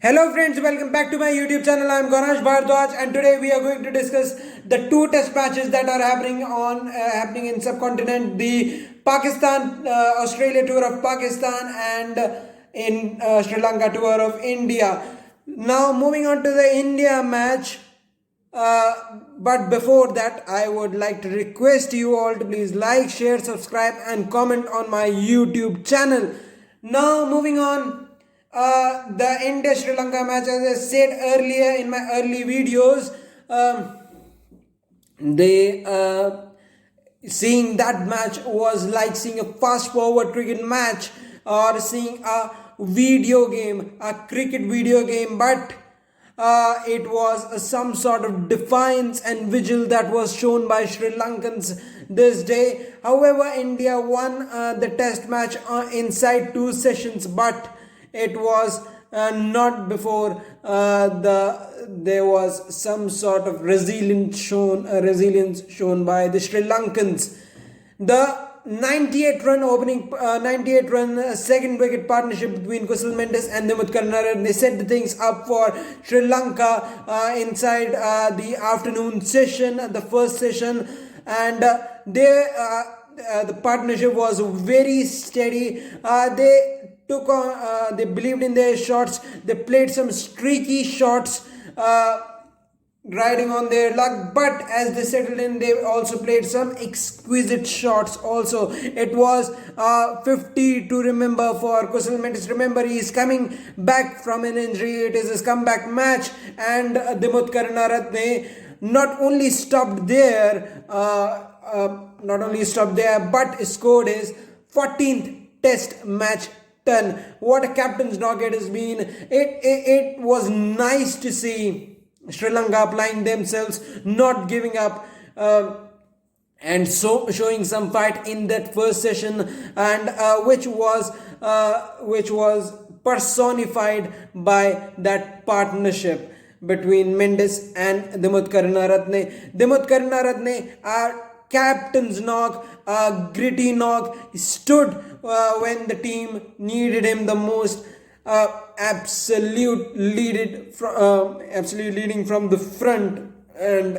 Hello friends, welcome back to my YouTube channel. I am Ganesh Bhardwaj and today we are going to discuss the two test matches that are happening in subcontinent, the Pakistan Australia tour of Pakistan and in Sri Lanka tour of India. Now moving on to the India match, but before that I would like to request you all to please like, share, subscribe and comment on my YouTube channel. Now moving on, the India Sri Lanka match, as I said earlier in my early videos, they seeing that match was like seeing a fast forward cricket match or seeing a video game, a cricket video game, but it was some sort of defiance and vigil that was shown by Sri Lankans this day. However, India won the test match inside 2 sessions, but it was not before there was some sort of resilience shown by the Sri Lankans. The 98 run second wicket partnership between Kusal Mendes and Dimit Karnaran, they set the things up for Sri Lanka inside the afternoon session, the first session, and the partnership was very steady. They believed in their shots. They played some streaky shots, riding on their luck, but as they settled in, they also played some exquisite shots also. It was 50 to remember for Kusal Mendes. Remember, he is coming back from an injury. It is his comeback match, and Dimut Karunaratne not only stopped there, but scored his 14th test match. What a captain's knock it has been. It was nice to see Sri Lanka applying themselves, not giving up, and so showing some fight in that first session, and which was personified by that partnership between Mendes and Dimut Karunaratne. Dimut Karunaratne, our captain's knock, a gritty knock, stood when the team needed him the most. Absolute leading from the front, and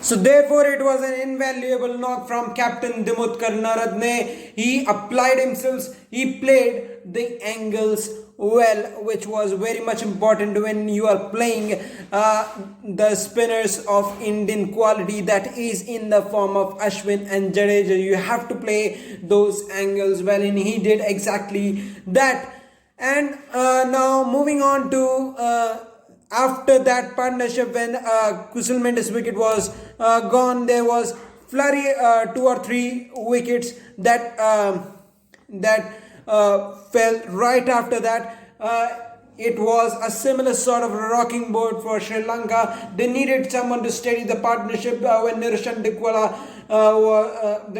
so therefore it was an invaluable knock from Captain Dimut Karunaratne. He applied himself, he played the angles well, which was very much important when you are playing the spinners of Indian quality, that is in the form of Ashwin and Jadeja. You have to play those angles well, and he did exactly that. And now moving on to after that partnership, when Kusal Mendes' wicket was gone, there was flurry 2 or 3 wickets that fell right after that. It was a similar sort of rocking boat for Sri Lanka. They needed someone to steady the partnership when Niroshan Dickwala,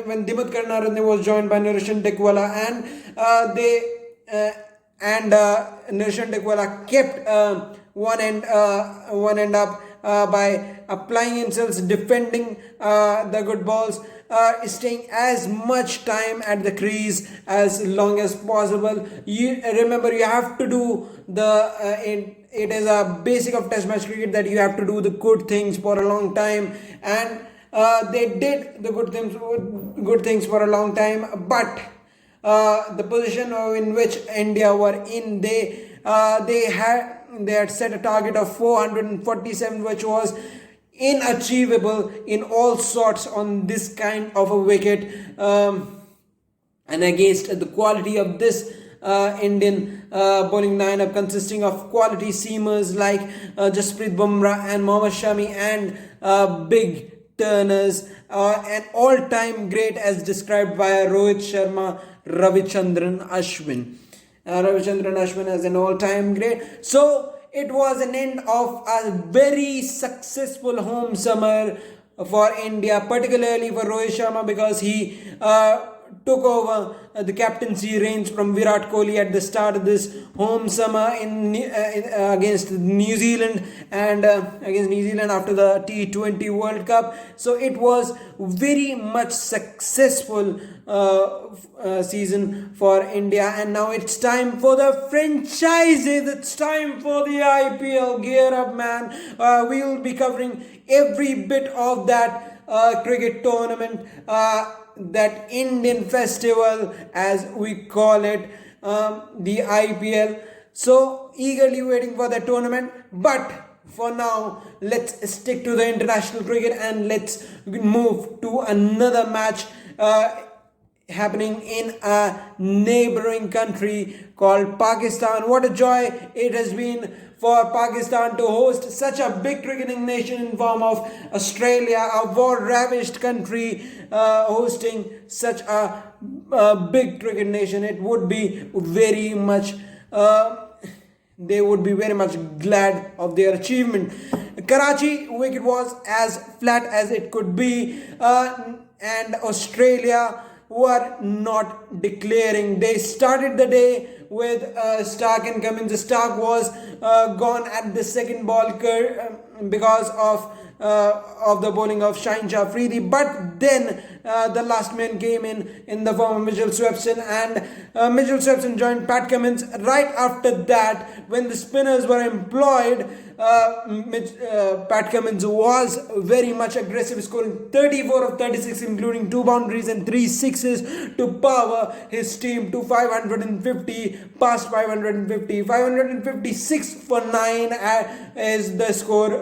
when Dimut Karunaratne was joined by Niroshan Dickwala, and Niroshan Dickwala kept one end up by applying himself, defending the good balls, staying as much time at the crease as long as possible. You remember, you have to do it is a basic of test match cricket that you have to do the good things for a long time, and they did the good things for a long time. But the position in which India were in, they had set a target of 447, which was inachievable in all sorts on this kind of a wicket, and against the quality of this Indian bowling lineup, consisting of quality seamers like Jasprit Bumrah and Mohammad Shami, and big turners, an all-time great as described by Rohit Sharma, Ravichandran Ashwin. Ravichandran Ashwin as an all-time great. So it was an end of a very successful home summer for India, particularly for Rohit Sharma, because he took over the captaincy reins from Virat Kohli at the start of this home summer against New Zealand and against New Zealand after the T20 World Cup. So it was very much successful season for India, and now it's time for the franchises. It's time for the IPL. Gear up, man. We will be covering every bit of that cricket tournament, that Indian festival as we call it, the IPL. So eagerly waiting for the tournament, but for now let's stick to the international cricket and let's move to another match happening in a neighboring country called Pakistan. What a joy it has been for Pakistan to host such a big cricketing nation in form of Australia, a war-ravished country, hosting such a big cricket nation. It would be very much they would be very much glad of their achievement. Karachi wicket was as flat as it could be, and Australia were not declaring. They started the day with Stark and Cummins. Stark was gone at the second ball because of the bowling of Shaheen Shah Afridi, but then the last man came in the form of Mitchell Swepson, and Mitchell Swepson joined Pat Cummins. Right after that, when the spinners were employed, Pat Cummins was very much aggressive, scoring 34 of 36, including 2 boundaries and 3 sixes to power his team to 550, past 550. 556 for 9 is the score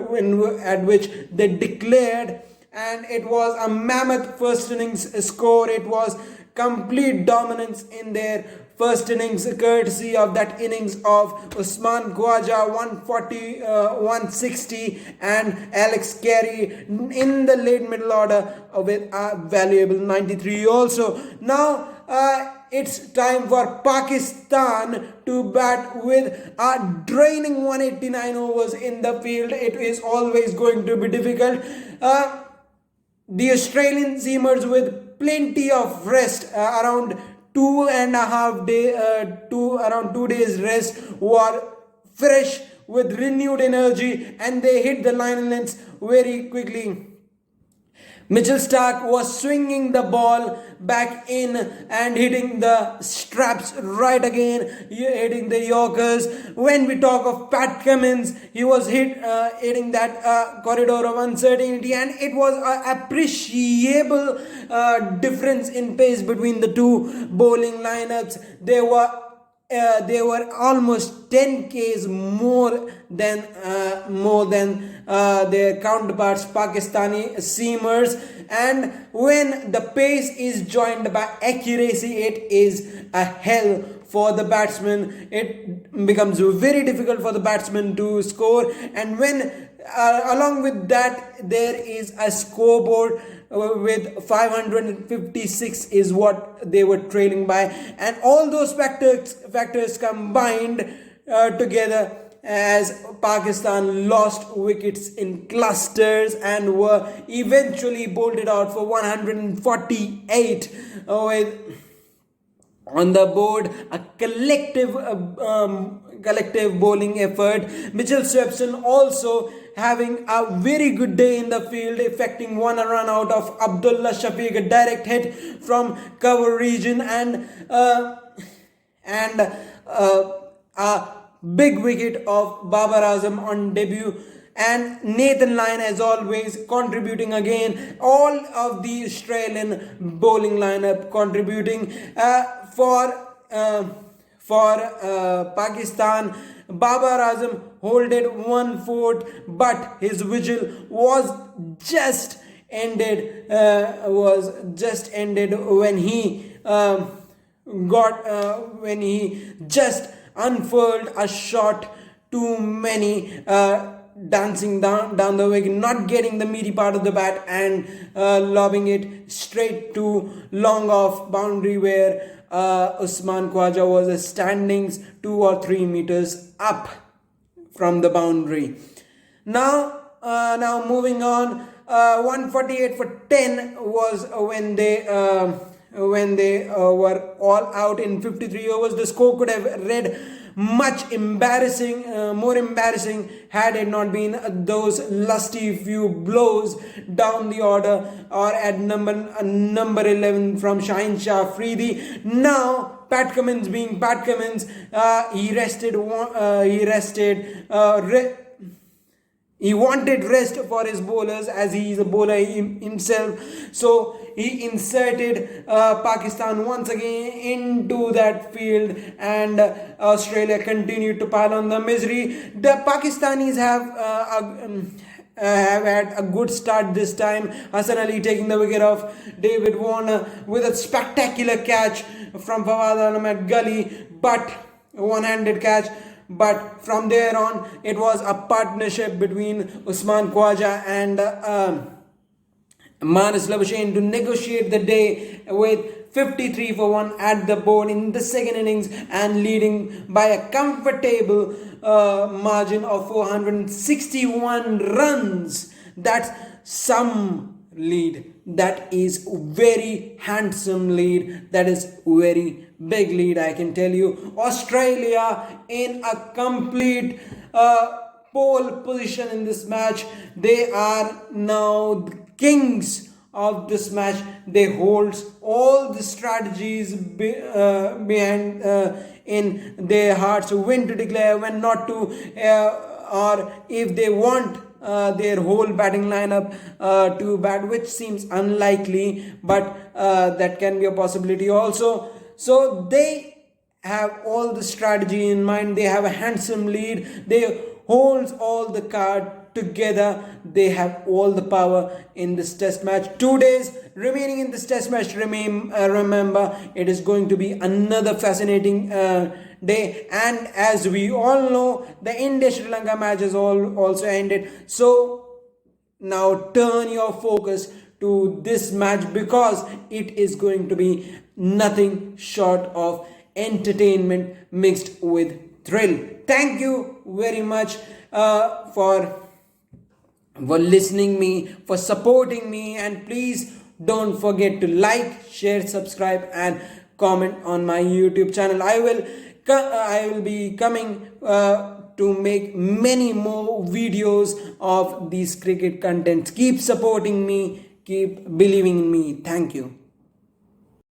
at which they declared, and it was a mammoth first innings score. It was complete dominance in their first innings, courtesy of that innings of Usman Khawaja, 140, 160, and Alex Carey in the late middle order with a valuable 93 also. Now it's time for Pakistan to bat with a draining 189 overs in the field. It is always going to be difficult. The Australian seamers with plenty of rest, around 2 days rest, were fresh with renewed energy, and they hit the line lengths very quickly. Mitchell Stark was swinging the ball back in and hitting the straps right again, hitting the Yorkers. When we talk of Pat Cummins, he was hitting that corridor of uncertainty, and it was an appreciable difference in pace between the two bowling lineups. They were almost 10 k's more than their counterparts, Pakistani seamers. And when the pace is joined by accuracy, it is a hell for the batsman. It becomes very difficult for the batsman to score, and when along with that there is a scoreboard with 556 is what they were trailing by, and all those factors combined together as Pakistan lost wickets in clusters and were eventually bolted out for 148 with on the board a collective bowling effort. Mitchell Swepson also having a very good day in the field, effecting one run out of Abdullah Shafiq, a direct hit from cover region, and a big wicket of Babar Azam on debut. And Nathan Lyon, as always, contributing again. All of the Australian bowling lineup contributing for Pakistan. Babar Azam holded 1 foot, but his vigil was just ended. When he just unfurled a shot too many, dancing down the wicket, not getting the meaty part of the bat, and lobbing it straight to long off boundary where Usman Khawaja was standing 2 or 3 meters up from the boundary. Now moving on, 148 for 10 was when they when they were all out in 53 overs. The score could have read much embarrassing, more embarrassing, had it not been those lusty few blows down the order or at number 11 from Shaheen Shah Afridi. Now Pat Cummins, being Pat Cummins, he wanted rest for his bowlers, as he is a bowler himself. So he inserted Pakistan once again into that field, and Australia continued to pile on the misery. The Pakistanis have had a good start this time. Hassan Ali taking the wicket of David Warner with a spectacular catch from Fawad Alam at gully, but one-handed catch. But from there on, it was a partnership between Usman Khwaja and Manas Labuschagne to negotiate the day with 53 for 1 at the board in the second innings, and leading by a comfortable margin of 461 runs. That's some lead. That is very handsome lead. That is very big lead, I can tell you. Australia in a complete pole position in this match. They are now the kings of this match. They hold all the strategies behind in their hearts, when to declare, when not to, or if they want their whole batting lineup to bat, which seems unlikely, but that can be a possibility also. So they have all the strategy in mind. They have a handsome lead. They hold all the card together. They have all the power in this test match. 2 days remaining in this test match. Remember, it is going to be another fascinating day, and as we all know, the India-Sri Lanka match has also ended. So now turn your focus to this match, because it is going to be nothing short of entertainment mixed with thrill. Thank you very much for listening me, for supporting me, and please don't forget to like, share, subscribe and comment on my YouTube channel. I will be coming to make many more videos of these cricket contents. Keep supporting me, keep believing in me. Thank you.